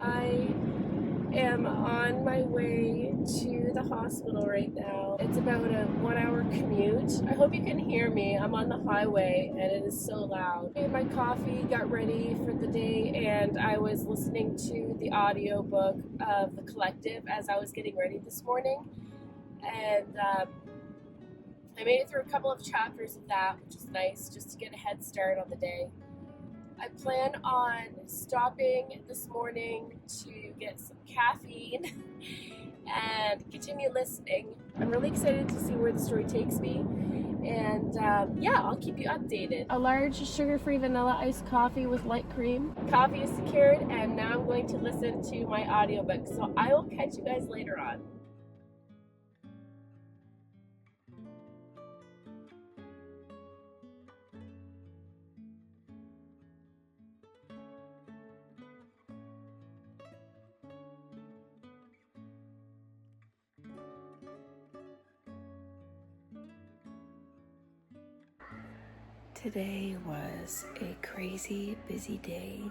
I am on my way to the hospital right now. It's about a 1 hour commute. I hope you can hear me. I'm on the highway and it is so loud. I made my coffee, got ready for the day, and I was listening to the audiobook of The Collective as I was getting ready this morning. And I made it through a couple of chapters of that, which is nice, just to get a head start on the day. I plan on stopping this morning to get some caffeine and continue listening. I'm really excited to see where the story takes me. And yeah, I'll keep you updated. A large sugar-free vanilla iced coffee with light cream. Coffee is secured, and now I'm going to listen to my audiobook. So I will catch you guys later on. Today was a crazy busy day,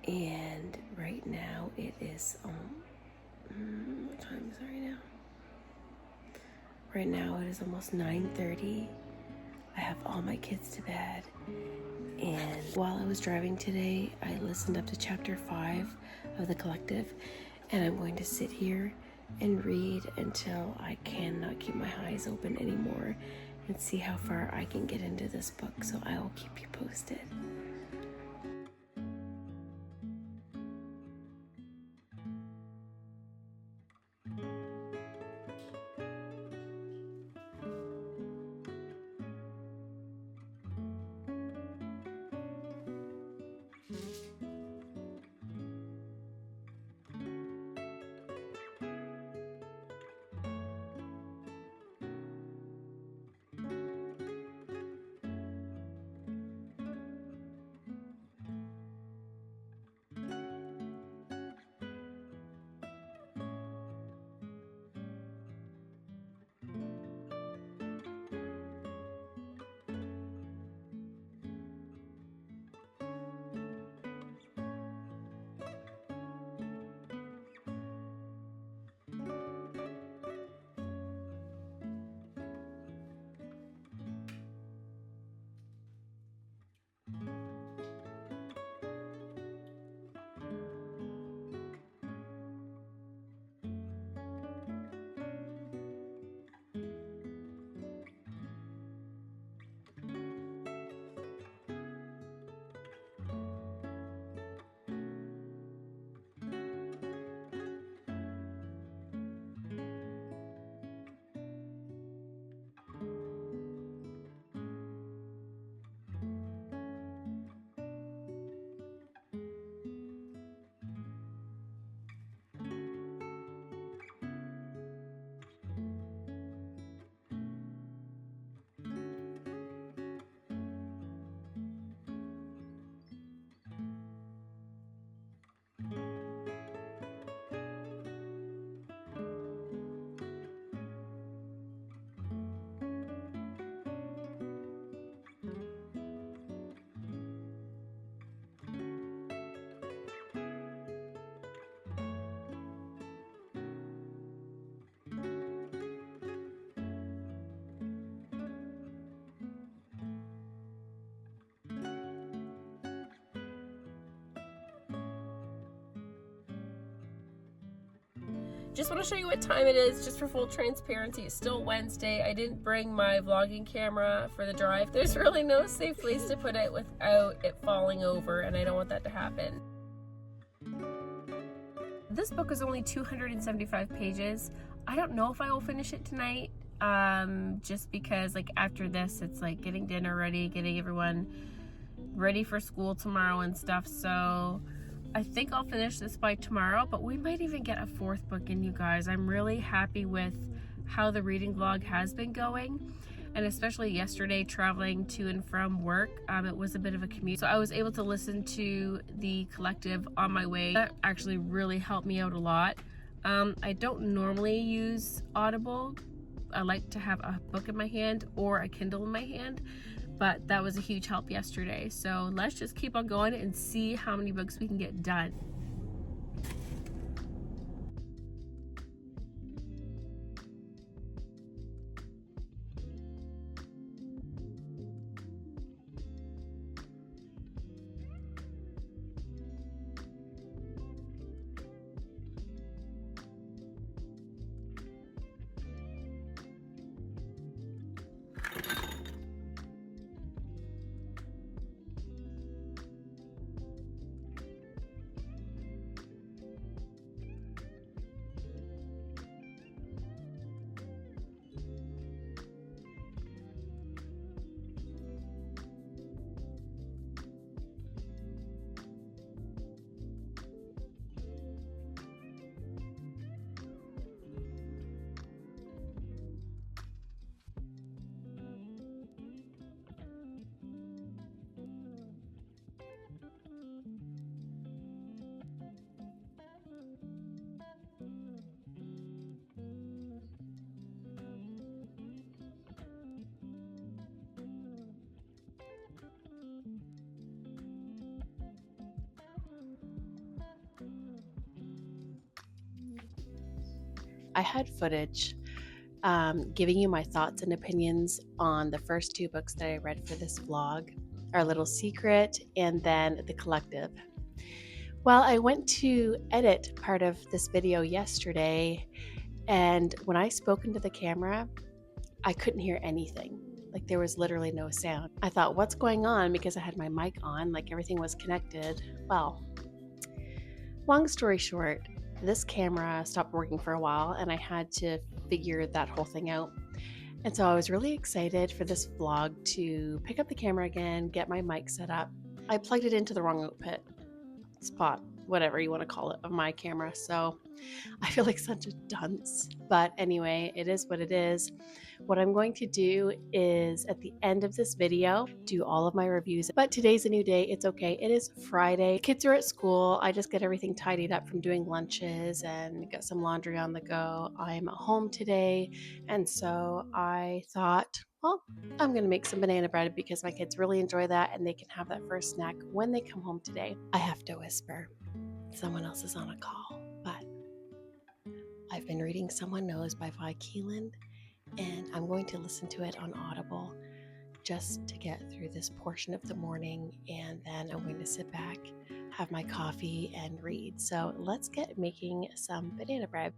and right now it is what time is it right now? Right now it is almost 9:30. I have all my kids to bed, and while I was driving today, I listened up to chapter 5 of The Collective, and I'm going to sit here and read until I cannot keep my eyes open anymore and see how far I can get into this book, so I will keep you posted. Just want to show you what time it is, just for full transparency. It's still Wednesday. I didn't bring my vlogging camera for the drive. There's really no safe place to put it without it falling over, and I don't want that to happen. This book is only 275 pages. I don't know if I will finish it tonight, just because like after this, it's like getting dinner ready, getting everyone ready for school tomorrow and stuff. So I think I'll finish this by tomorrow, but we might even get a 4th book in, you guys. I'm really happy with how the reading vlog has been going, and especially yesterday traveling to and from work. It was a bit of a commute, so I was able to listen to The Collective on my way. That actually really helped me out a lot. I don't normally use Audible. I like to have a book in my hand or a Kindle in my hand, but that was a huge help yesterday. So let's just keep on going and see how many books we can get done. I had footage giving you my thoughts and opinions on the first 2 books that I read for this vlog, Our Little Secret and then The Collective. Well, I went to edit part of this video yesterday, and when I spoke into the camera, I couldn't hear anything. Like there was literally no sound. I thought, what's going on? Because I had my mic on, like everything was connected. Well, long story short, this camera stopped working for a while and I had to figure that whole thing out. And so I was really excited for this vlog to pick up the camera again, get my mic set up. I plugged it into the wrong output spot, whatever you want to call it, of my camera. So I feel like such a dunce. But anyway, it is what it is. What I'm going to do is at the end of this video, do all of my reviews. But today's a new day. It's okay. It is Friday. Kids are at school. I just get everything tidied up from doing lunches and got some laundry on the go. I'm at home today. And so I thought, well, I'm going to make some banana bread because my kids really enjoy that and they can have that first snack when they come home today. I have to whisper. Someone else is on a call, but I've been reading Someone Knows by Vi Keeland, and I'm going to listen to it on Audible just to get through this portion of the morning, and then I'm going to sit back, have my coffee, and read. So let's get making some banana bread.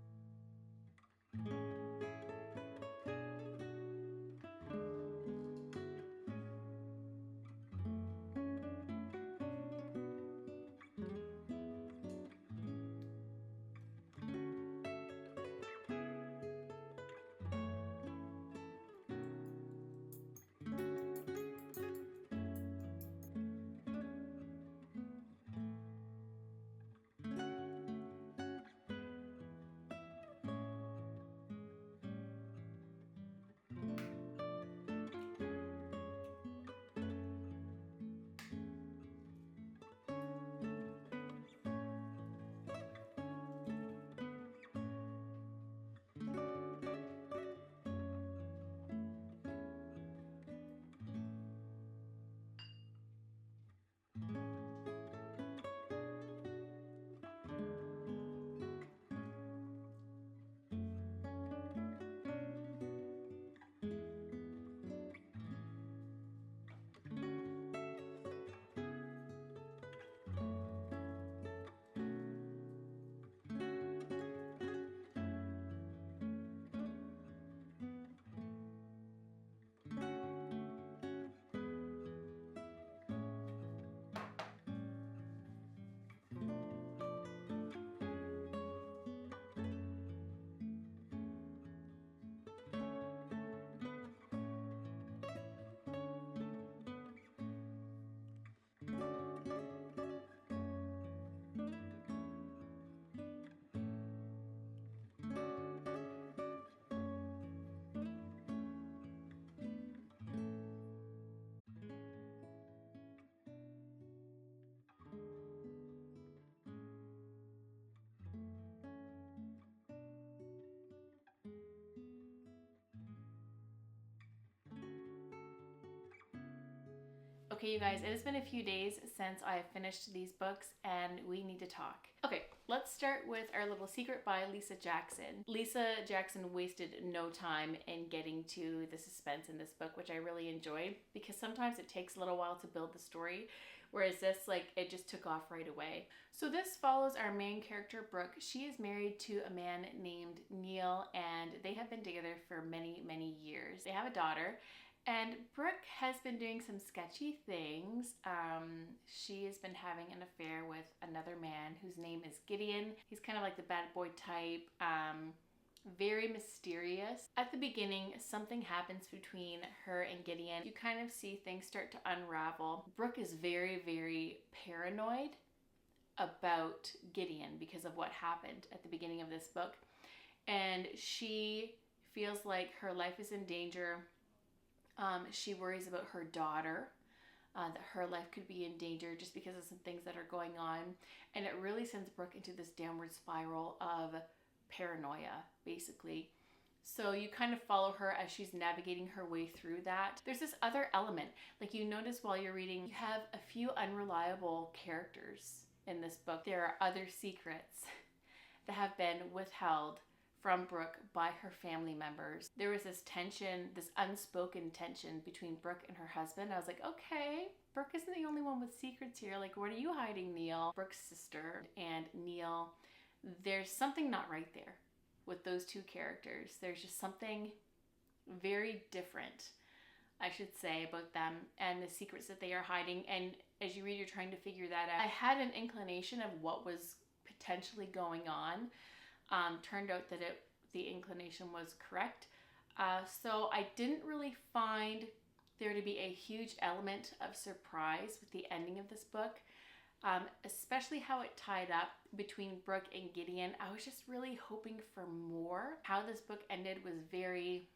Okay, you guys, it has been a few days since I have finished these books and we need to talk. Okay, let's start with Our Little Secret by Lisa Jackson. Lisa Jackson wasted no time in getting to the suspense in this book, which I really enjoyed because sometimes it takes a little while to build the story, whereas this, like, it just took off right away. So this follows our main character, Brooke. She is married to a man named Neil and they have been together for many, many years. They have a daughter. And Brooke has been doing some sketchy things. She has been having an affair with another man whose name is Gideon. He's kind of like the bad boy type, very mysterious. At the beginning, something happens between her and Gideon. You kind of see things start to unravel. Brooke is very, very paranoid about Gideon because of what happened at the beginning of this book. And she feels like her life is in danger. She worries about her daughter, that her life could be in danger just because of some things that are going on. And it really sends Brooke into this downward spiral of paranoia, basically. So you kind of follow her as she's navigating her way through that. There's this other element, like you notice while you're reading, you have a few unreliable characters in this book. There are other secrets that have been withheld from Brooke by her family members. There was this tension, this unspoken tension between Brooke and her husband. I was like, okay, Brooke isn't the only one with secrets here. Like, what are you hiding, Neil? Brooke's sister and Neil, there's something not right there with those two characters. There's just something very different, I should say, about them and the secrets that they are hiding. And as you read, you're trying to figure that out. I had an inclination of what was potentially going on. Turned out that the inclination was correct. So I didn't really find there to be a huge element of surprise with the ending of this book, especially how it tied up between Brooke and Gideon. I was just really hoping for more. How this book ended was very,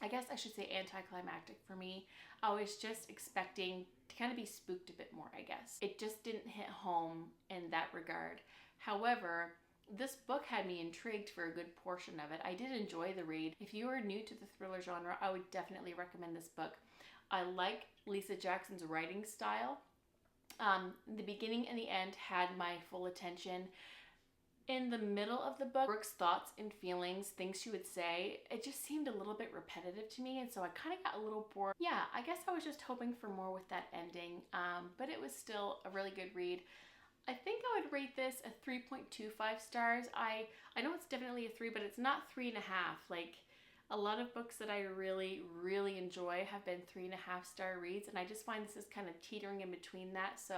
I guess I should say, anticlimactic for me. I was just expecting to kind of be spooked a bit more, I guess. It just didn't hit home in that regard. However, this book had me intrigued for a good portion of it. I did enjoy the read. If you are new to the thriller genre, I would definitely recommend this book. I like Lisa Jackson's writing style. The beginning and the end had my full attention. In the middle of the book, Brooke's thoughts and feelings, things she would say, it just seemed a little bit repetitive to me, and so I kind of got a little bored. Yeah, I guess I was just hoping for more with that ending, but it was still a really good read. I think I would rate this a 3.25 stars. I know it's definitely a 3, but it's not 3.5. Like, a lot of books that I really, really enjoy have been 3.5 star reads, and I just find this is kind of teetering in between that. So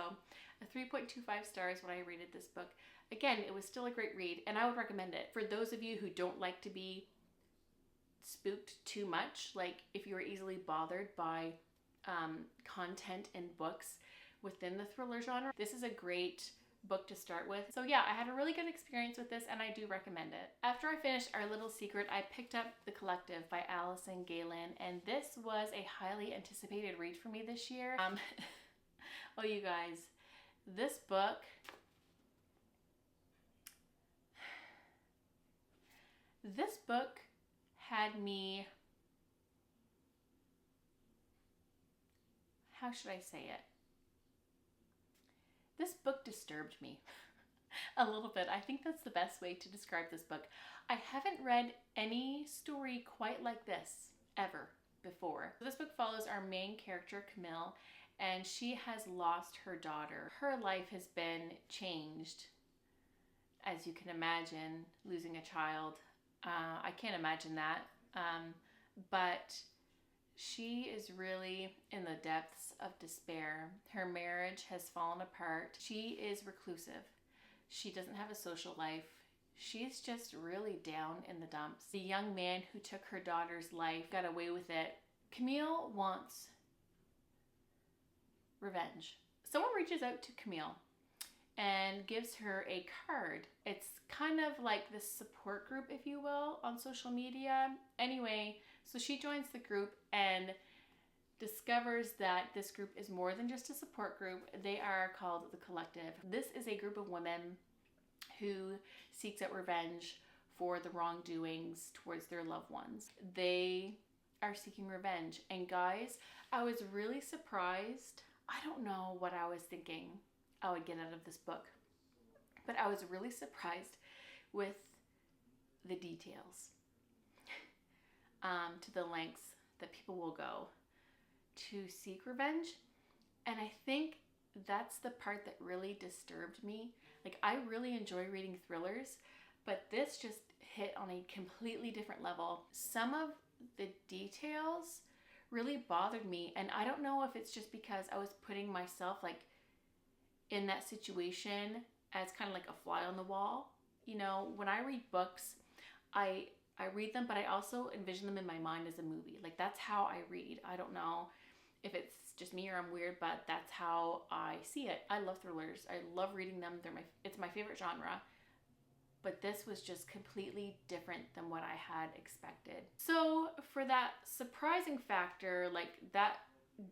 a 3.25 stars when I rated this book. Again, it was still a great read, and I would recommend it. For those of you who don't like to be spooked too much, like if you are easily bothered by content in books within the thriller genre, this is a great book to start with. So yeah, I had a really good experience with this, and I do recommend it. After I finished Our Little Secret, I picked up The Collective by Allison Galen, and this was a highly anticipated read for me this year. Oh, you guys, this book, had me, how should I say it? This book disturbed me a little bit. I think that's the best way to describe this book. I haven't read any story quite like this ever before. This book follows our main character, Camille, and she has lost her daughter. Her life has been changed, as you can imagine, losing a child. I can't imagine that, but she is really in the depths of despair. Her marriage has fallen apart. She is reclusive. She doesn't have a social life. She's just really down in the dumps. The young man who took her daughter's life got away with it. Camille wants revenge. Someone reaches out to Camille and gives her a card. It's kind of like this support group, if you will, on social media. Anyway, so she joins the group and discovers that this group is more than just a support group. They are called The Collective. This is a group of women who seeks out revenge for the wrongdoings towards their loved ones. They are seeking revenge. And guys, I was really surprised. I don't know what I was thinking I would get out of this book, but I was really surprised with the details, to the lengths that people will go to seek revenge. And I think that's the part that really disturbed me. Like, I really enjoy reading thrillers, but this just hit on a completely different level. Some of the details really bothered me, and I don't know if it's just because I was putting myself like in that situation as kind of like a fly on the wall. You know, when I read books, I read them, but I also envision them in my mind as a movie. Like, that's how I read. I don't know if it's just me or I'm weird, but that's how I see it. I love thrillers. I love reading them. It's my favorite genre. But this was just completely different than what I had expected. So for that surprising factor, like, that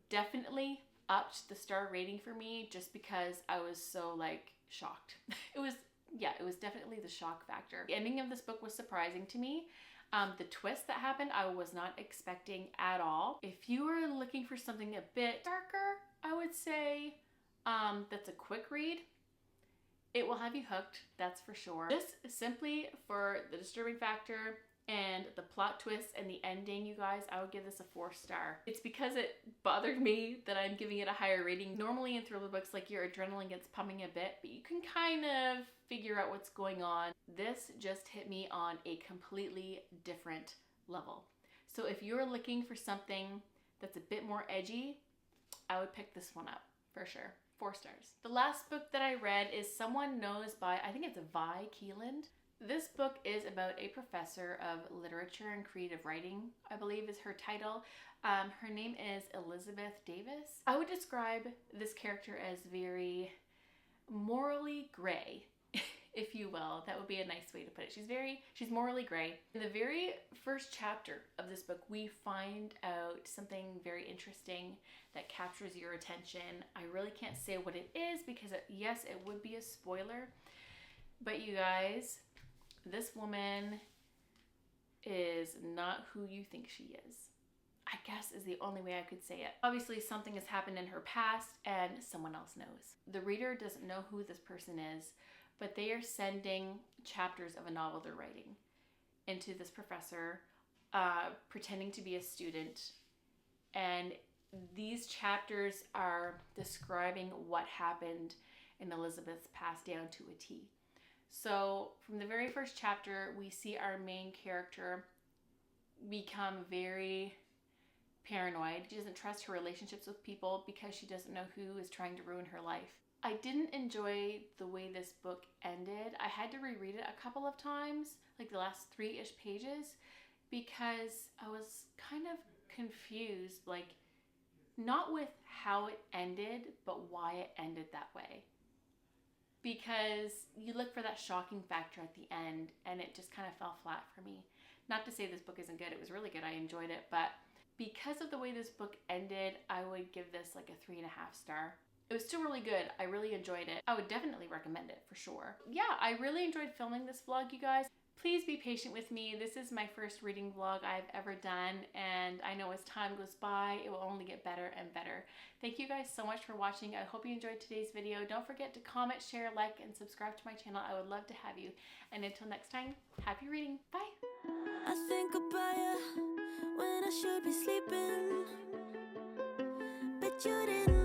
definitely upped the star rating for me, just because I was so like shocked. It was definitely the shock factor. The ending of this book was surprising to me. The twist that happened, I was not expecting at all. If you are looking for something a bit darker, I would say that's a quick read. It will have you hooked, that's for sure. Just simply for the disturbing factor and the plot twist and the ending, you guys, I would give this a 4-star. It's because it bothered me that I'm giving it a higher rating. Normally in thriller books, like, your adrenaline gets pumping a bit, but you can kind of figure out what's going on. This just hit me on a completely different level. So if you're looking for something that's a bit more edgy, I would pick this one up for sure. 4 stars. The last book that I read is Someone Knows by, I think it's Vi Keeland. This book is about a professor of literature and creative writing, I believe is her title. Her name is Elizabeth Davis. I would describe this character as very morally gray, if you will. That would be a nice way to put it. She's morally gray. In the very first chapter of this book, we find out something very interesting that captures your attention. I really can't say what it is because yes, it would be a spoiler. But you guys, this woman is not who you think she is, I guess, is the only way I could say it. Obviously, something has happened in her past and someone else knows. The reader doesn't know who this person is, but they are sending chapters of a novel they're writing into this professor, pretending to be a student. And these chapters are describing what happened in Elizabeth's past down to a T. So from the very first chapter, we see our main character become very paranoid. She doesn't trust her relationships with people because she doesn't know who is trying to ruin her life. I didn't enjoy the way this book ended. I had to reread it a couple of times, like the last 3-ish pages, because I was kind of confused, like, not with how it ended, but why it ended that way. Because you look for that shocking factor at the end, and it just kind of fell flat for me. Not to say this book isn't good, it was really good, I enjoyed it, but because of the way this book ended, I would give this like a 3.5 star. It was still really good. I really enjoyed it. I would definitely recommend it for sure. Yeah, I really enjoyed filming this vlog, you guys. Please be patient with me. This is my first reading vlog I've ever done, and I know as time goes by, it will only get better and better. Thank you guys so much for watching. I hope you enjoyed today's video. Don't forget to comment, share, like, and subscribe to my channel. I would love to have you. And until next time, happy reading. Bye. I think about you when I should be sleeping, but you didn't